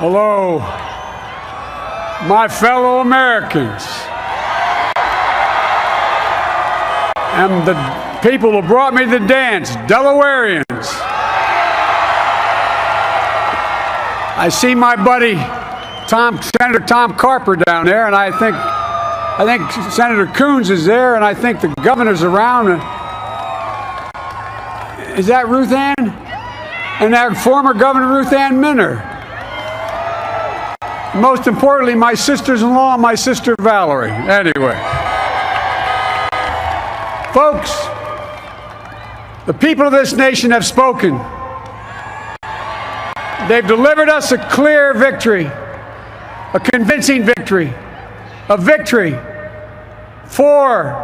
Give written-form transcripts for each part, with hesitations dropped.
Hello, my fellow Americans, and the people who brought me to the dance, Delawareans. I see my buddy Senator Tom Carper down there, and I think Senator Coons is there, and I think the governor's around. Is that Ruth Ann? And our former Governor Ruth Ann Minner. Most importantly, my sisters-in-law and my sister Valerie. Anyway. Folks, the people of this nation have spoken. They've delivered us a clear victory, a convincing victory, a victory for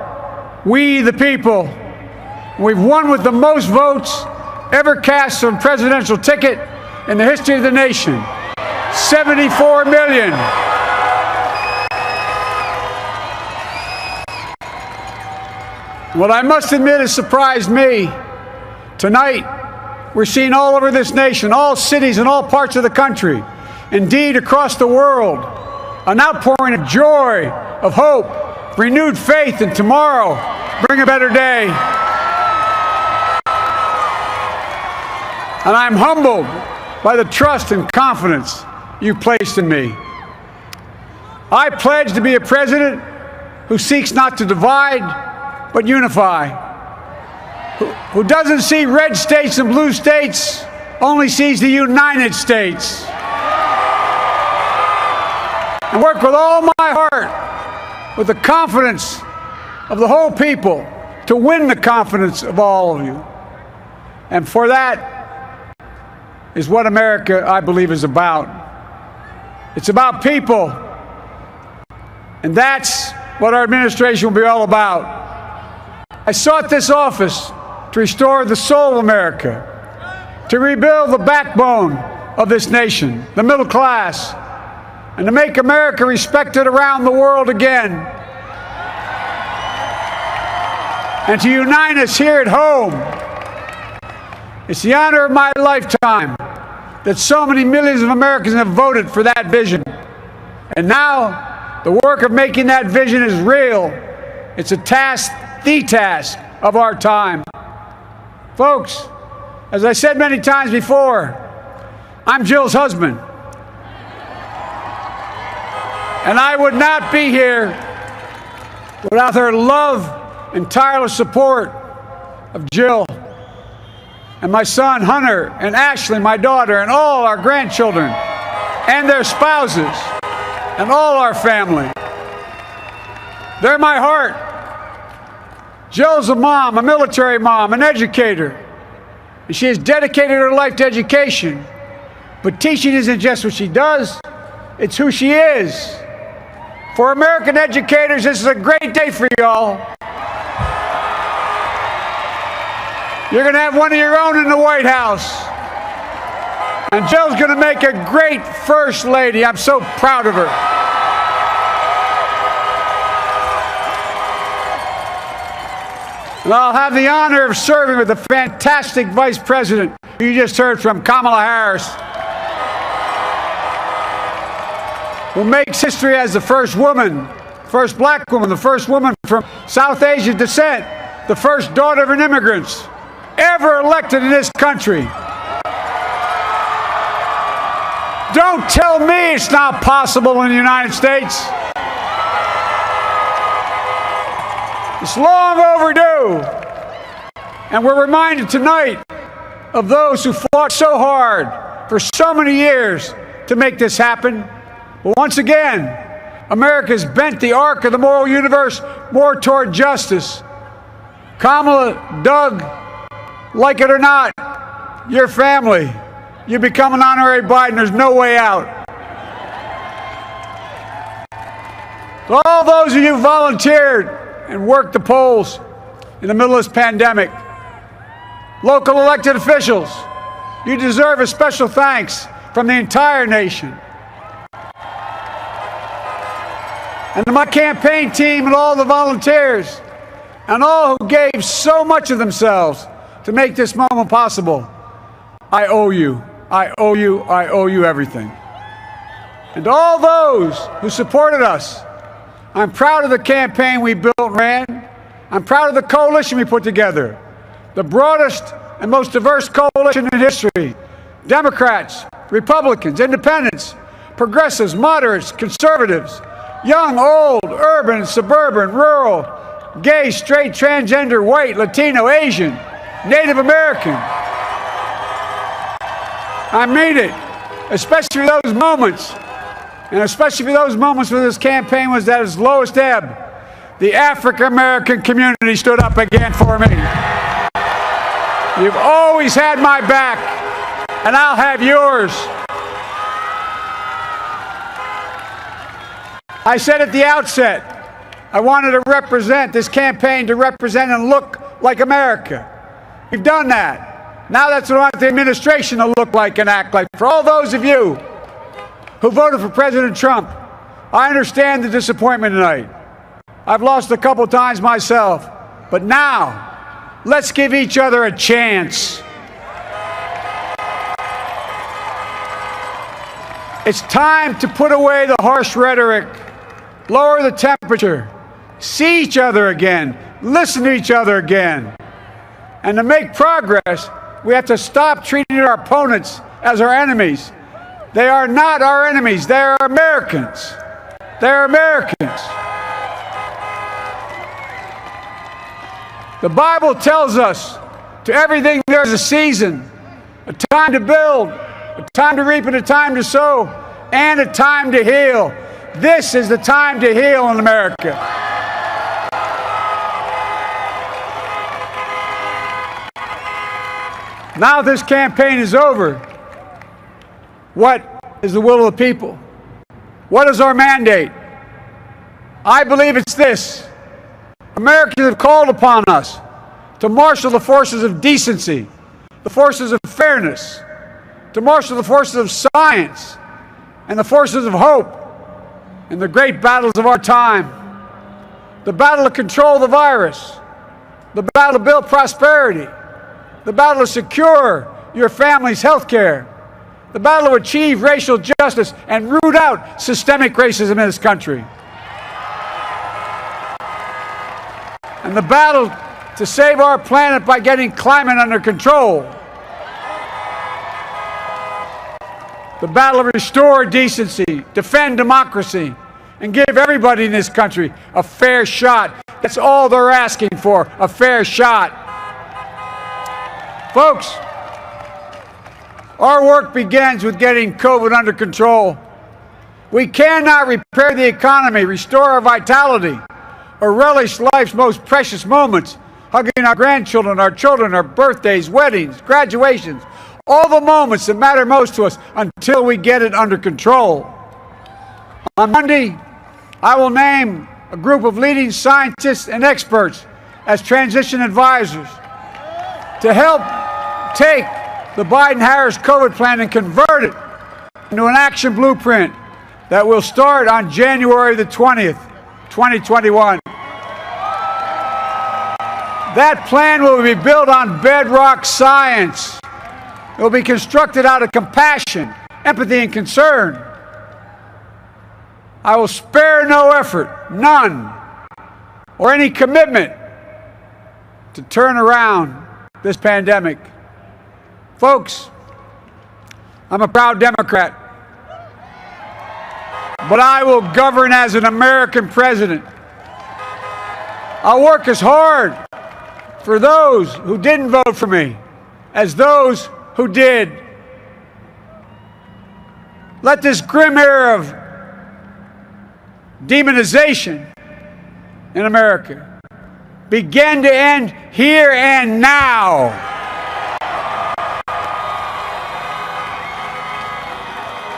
we the people. We've won with the most votes ever cast on a presidential ticket in the history of the nation. 74 million. What I must admit has surprised me. Tonight, we're seeing all over this nation, all cities and all parts of the country, indeed across the world, an outpouring of joy, of hope, renewed faith in tomorrow, bring a better day. And I'm humbled by the trust and confidence you placed in me. I pledge to be a president who seeks not to divide, but unify, who doesn't see red states and blue states, only sees the United States. And work with all my heart, with the confidence of the whole people, to win the confidence of all of you. And for that is what America, I believe, is about. It's about people, and that's what our administration will be all about. I sought this office to restore the soul of America, to rebuild the backbone of this nation, the middle class, and to make America respected around the world again, and to unite us here at home. It's the honor of my lifetime that so many millions of Americans have voted for that vision. And now, the work of making that vision is real. It's a task, the task of our time. Folks, as I said many times before, I'm Jill's husband. And I would not be here without her love and tireless support of Jill, and my son Hunter, and Ashley, my daughter, and all our grandchildren, and their spouses, and all our family. They're my heart. Jill's a mom, a military mom, an educator. And she has dedicated her life to education. But teaching isn't just what she does, it's who she is. For American educators, this is a great day for y'all. You're going to have one of your own in the White House. And Jill's going to make a great First Lady. I'm so proud of her. And I'll have the honor of serving with the fantastic Vice President who you just heard from, Kamala Harris, who makes history as the first woman, first black woman, the first woman from South Asian descent, the first daughter of an immigrant ever elected in this country. Don't tell me it's not possible in the United States. It's long overdue. And we're reminded tonight of those who fought so hard for so many years to make this happen. But once again, America's bent the arc of the moral universe more toward justice. Kamala, Doug, like it or not, your family, you become an honorary Biden, there's no way out. To all those of you who volunteered and worked the polls in the middle of this pandemic, local elected officials, you deserve a special thanks from the entire nation. And to my campaign team and all the volunteers, and all who gave so much of themselves to make this moment possible, I owe you. I owe you. I owe you everything. and to all those who supported us. I'm proud of the campaign we built and ran. I'm proud of the coalition we put together, the broadest and most diverse coalition in history. Democrats, Republicans, Independents, progressives, moderates, conservatives, young, old, urban, suburban, rural, gay, straight, transgender, white, Latino, Asian, Native American. I mean it, especially those moments, and especially for those moments when this campaign was at its lowest ebb. The African American community stood up again for me. You've always had my back, and I'll have yours. I said at the outset, I wanted to represent this campaign, to represent and look like America. We've done that. Now that's what I want the administration to look like and act like. For all those of you who voted for President Trump, I understand the disappointment tonight. I've lost a couple times myself, but now let's give each other a chance. It's time to put away the harsh rhetoric, lower the temperature, see each other again, listen to each other again. And to make progress, we have to stop treating our opponents as our enemies. They are not our enemies. They are Americans. They're Americans. The Bible tells us, to everything there's a season, a time to build, a time to reap, and a time to sow, and a time to heal. This is the time to heal in America. Now this campaign is over. What is the will of the people? What is our mandate? I believe it's this. Americans have called upon us to marshal the forces of decency, the forces of fairness, to marshal the forces of science and the forces of hope in the great battles of our time. The battle to control the virus, the battle to build prosperity, the battle to secure your family's health care, the battle to achieve racial justice and root out systemic racism in this country, and the battle to save our planet by getting climate under control, the battle to restore decency, defend democracy, and give everybody in this country a fair shot. That's all they're asking for, a fair shot. Folks, our work begins with getting COVID under control. We cannot repair the economy, restore our vitality, or relish life's most precious moments, hugging our grandchildren, our children, our birthdays, weddings, graduations, all the moments that matter most to us, until we get it under control. On Monday, I will name a group of leading scientists and experts as transition advisors to help take the Biden-Harris COVID plan and convert it into an action blueprint that will start on January the 20th, 2021. That plan will be built on bedrock science. It will be constructed out of compassion, empathy, and concern. I will spare no effort, none, or any commitment to turn around this pandemic. Folks, I'm a proud Democrat, but I will govern as an American president. I'll work as hard for those who didn't vote for me as those who did. Let this grim era of demonization in America begin to end here and now.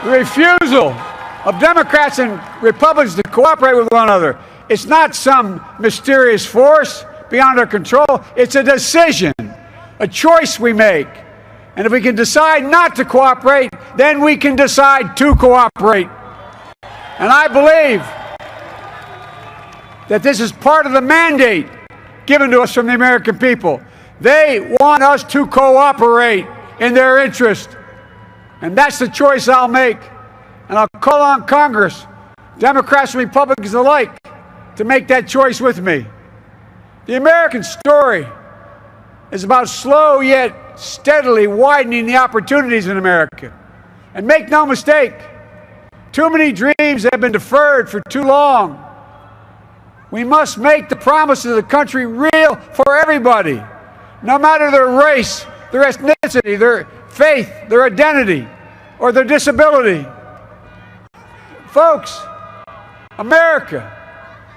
The refusal of Democrats and Republicans to cooperate with one another, it's not some mysterious force beyond our control. It's a decision, a choice we make. And if we can decide not to cooperate, then we can decide to cooperate. And I believe that this is part of the mandate given to us from the American people. They want us to cooperate in their interest. And that's the choice I'll make. And I'll call on Congress, Democrats and Republicans alike, to make that choice with me. The American story is about slow yet steadily widening the opportunities in America. And make no mistake, too many dreams have been deferred for too long. We must make the promises of the country real for everybody, no matter their race, their ethnicity, their faith, their identity, or their disability. Folks, America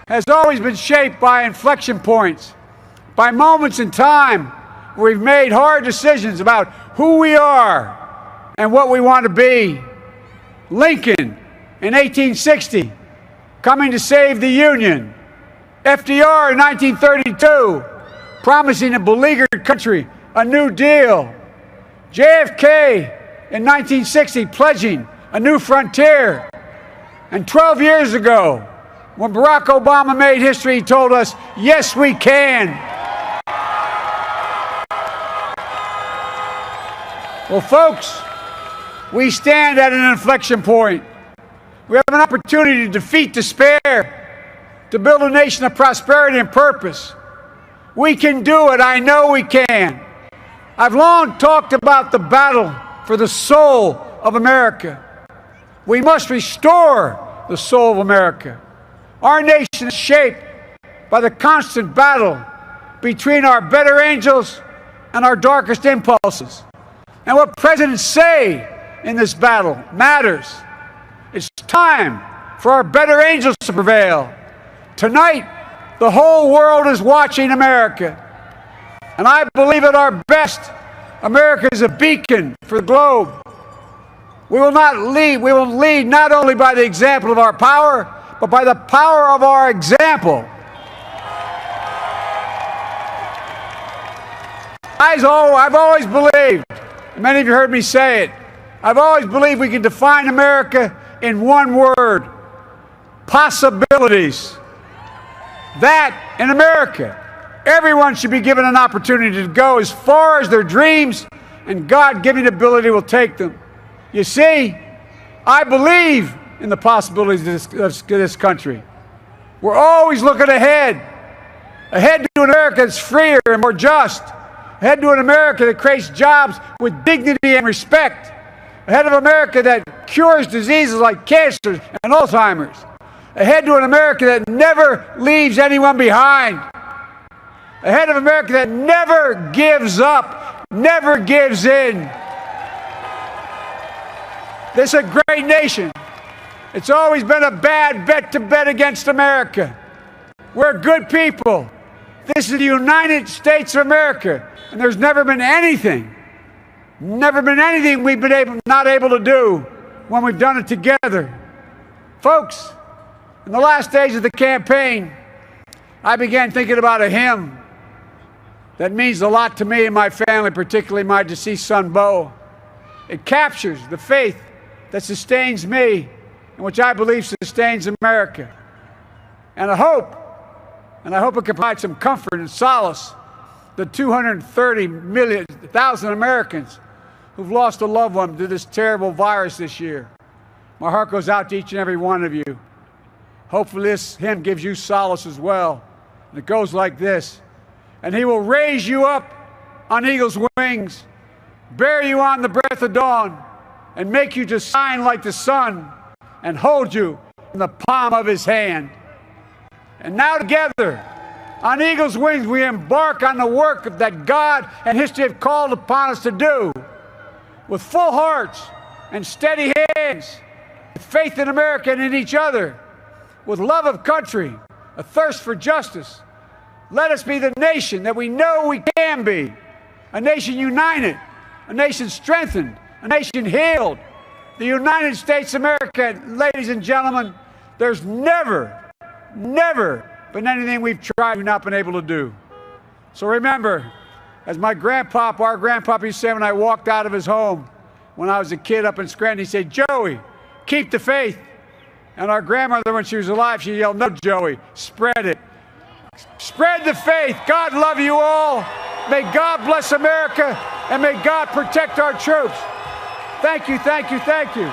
has always been shaped by inflection points, by moments in time where we've made hard decisions about who we are and what we want to be. Lincoln in 1860, coming to save the Union. FDR in 1932, promising a beleaguered country a new deal. JFK in 1960, pledging a new frontier. And 12 years ago, when Barack Obama made history, he told us, yes, we can. Well, folks, we stand at an inflection point. We have an opportunity to defeat despair, to build a nation of prosperity and purpose. We can do it. I know we can. I've long talked about the battle for the soul of America. We must restore the soul of America. Our nation is shaped by the constant battle between our better angels and our darkest impulses. And what presidents say in this battle matters. It's time for our better angels to prevail. Tonight, the whole world is watching America. And I believe at our best, America is a beacon for the globe. We will lead not only by the example of our power, but by the power of our example. I've always believed, and many of you heard me say it, I've always believed we can define America in one word: possibilities. That in America, everyone should be given an opportunity to go as far as their dreams and God-given ability will take them. You see, I believe in the possibilities of this country. We're always looking ahead to an America that's freer and more just, ahead to an America that creates jobs with dignity and respect, ahead of America that cures diseases like cancer and Alzheimer's, ahead to an America that never leaves anyone behind, ahead of America that never gives up, never gives in. This is a great nation. It's always been a bad bet to bet against America. We're good people. This is the United States of America, and there's never been anything we've been not able to do when we've done it together. Folks, in the last days of the campaign, I began thinking about a hymn that means a lot to me and my family, particularly my deceased son, Bo. It captures the faith that sustains me and which I believe sustains America. And I hope it can provide some comfort and solace the 230,000 Americans who've lost a loved one to this terrible virus this year. My heart goes out to each and every one of you. Hopefully this hymn gives you solace as well. And it goes like this: and he will raise you up on eagle's wings, bear you on the breath of dawn, and make you to shine like the sun, and hold you in the palm of his hand. And now together, on eagle's wings, we embark on the work that God and history have called upon us to do, with full hearts and steady hands, with faith in America and in each other, with love of country, a thirst for justice. Let us be the nation that we know we can be, a nation united, a nation strengthened, a nation healed. The United States of America, ladies and gentlemen, there's never been anything we've tried we've not been able to do. So remember, as our grandpapa used to say when I walked out of his home when I was a kid up in Scranton, he said, "Joey, keep the faith." And our grandmother, when she was alive, she yelled, "No, Joey, spread it." Spread the faith. God love you all. May God bless America, and may God protect our troops. Thank you, thank you, thank you.